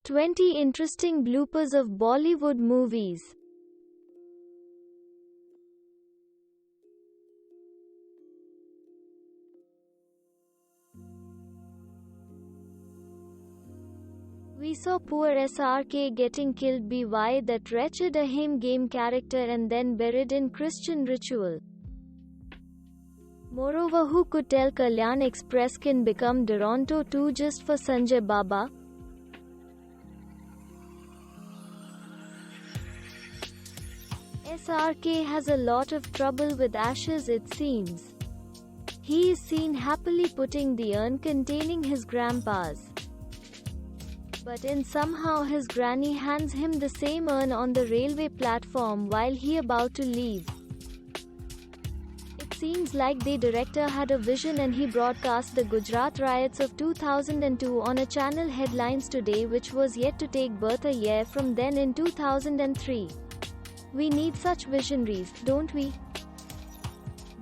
20 interesting bloopers of Bollywood movies. We saw poor SRK getting killed by that wretched Ahim game character and then buried in Christian ritual. Moreover, who could tell Kalyan Express can become Duronto 2 just for Sanjay Baba? SRK has a lot of trouble with ashes, it seems. He is seen happily putting the urn containing his grandpa's. But in somehow his granny hands him the same urn on the railway platform while he about to leave. It seems like the director had a vision and he broadcast the Gujarat riots of 2002 on a channel headlines today, which was yet to take birth a year from then in 2003. We need such visionaries, don't we?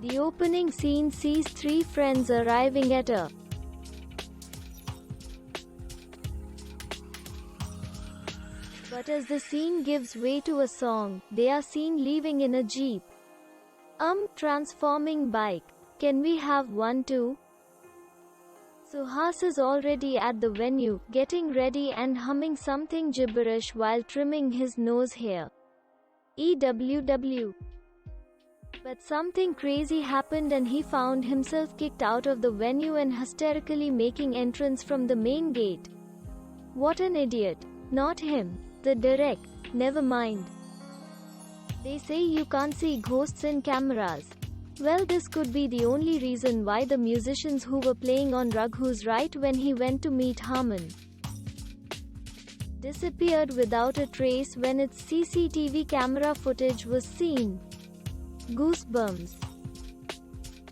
The opening scene sees three friends arriving at a But as the scene gives way to a song, they are seen leaving in a jeep. Transforming bike. Can we have one too? Suhas is already at the venue, getting ready and humming something gibberish while trimming his nose hair. EWW. But something crazy happened and he found himself kicked out of the venue and hysterically making entrance from the main gate. What an idiot. Not him. The direct. Never mind. They say you can't see ghosts in cameras. Well, this could be the only reason why the musicians who were playing on Raghu's right when he went to meet Harman disappeared without a trace when its CCTV camera footage was seen. Goosebumps.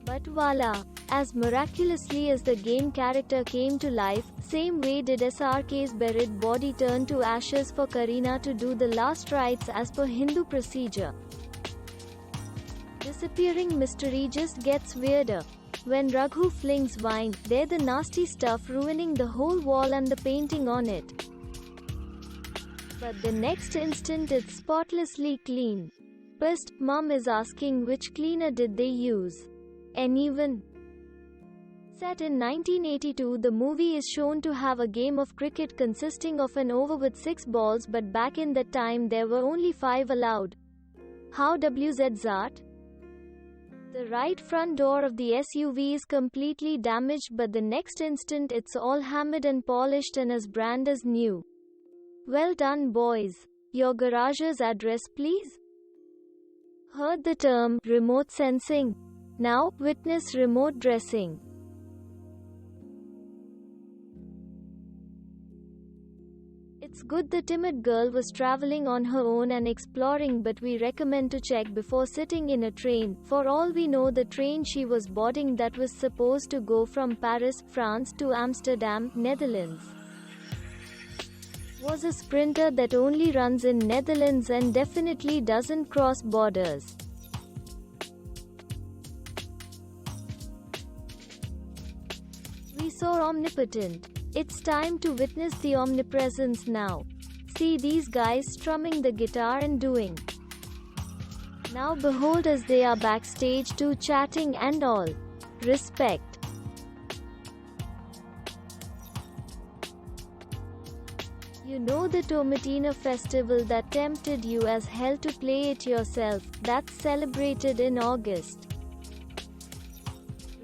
But voila! As miraculously as the game character came to life, same way did SRK's buried body turn to ashes for Kareena to do the last rites as per Hindu procedure. Disappearing mystery just gets weirder. When Raghu flings wine, there the nasty stuff ruining the whole wall and the painting on it. But the next instant it's spotlessly clean. Pissed, mom is asking which cleaner did they use. And even set in 1982, the movie is shown to have a game of cricket consisting of an over with 6 balls, but back in that time there were only 5 allowed. How WZ that? The right front door of the SUV is completely damaged, but the next instant it's all hammered and polished and as brand as new. Well done, boys. Your garage's address, please? Heard the term remote sensing? Now, witness remote dressing. It's good the timid girl was traveling on her own and exploring, but we recommend to check before sitting in a train. For all we know, the train she was boarding that was supposed to go from Paris, France to Amsterdam, Netherlands, was a sprinter that only runs in Netherlands and definitely doesn't cross borders. We saw Omnipotent. It's time to witness the omnipresence now. See these guys strumming the guitar and doing. Now behold as they are backstage too, chatting and all. Respect. You know the Tomatina festival that tempted you as hell to play it yourself, that's celebrated in August.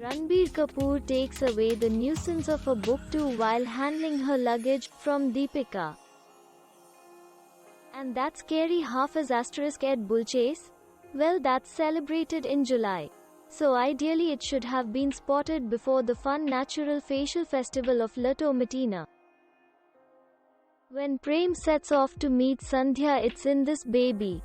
Ranbir Kapoor takes away the nuisance of a book too while handling her luggage, from Deepika. And that scary half as asterisk at Bull Chase? Well, that's celebrated in July. So ideally it should have been spotted before the fun natural facial festival of La Tomatina. When Prem sets off to meet Sandhya, it's in this baby.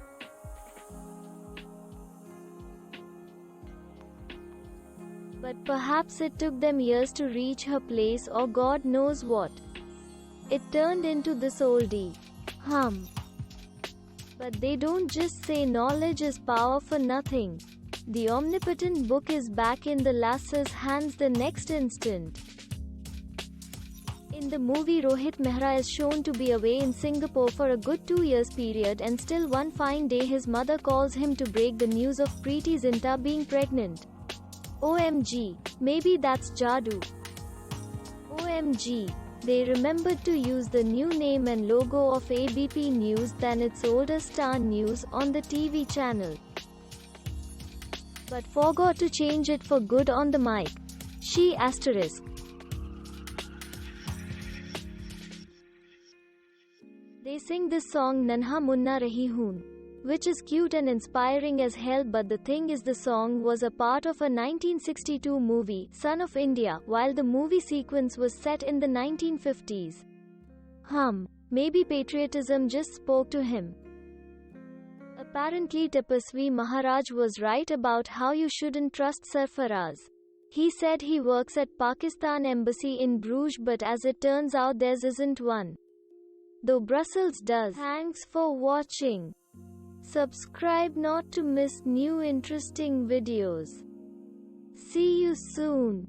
But perhaps it took them years to reach her place or God knows what. It turned into this oldie. But they don't just say knowledge is power for nothing. The omnipotent book is back in the lass's hands the next instant. In the movie, Rohit Mehra is shown to be away in Singapore for a good 2 years period, and still one fine day his mother calls him to break the news of Preeti Zinta being pregnant. OMG, maybe that's Jadoo. OMG, they remembered to use the new name and logo of ABP News than its older Star News on the TV channel, but forgot to change it for good on the mic. She asterisk. They sing this song Nanha Munna Rahi Hoon, which is cute and inspiring as hell, but the thing is the song was a part of a 1962 movie, Son of India, while the movie sequence was set in the 1950s. Maybe patriotism just spoke to him. Apparently Tapasvi Maharaj was right about how you shouldn't trust Sarfaraz. He said he works at Pakistan Embassy in Bruges, but as it turns out there isn't one, though Brussels does. Thanks for watching. Subscribe not to miss new interesting videos. See you soon.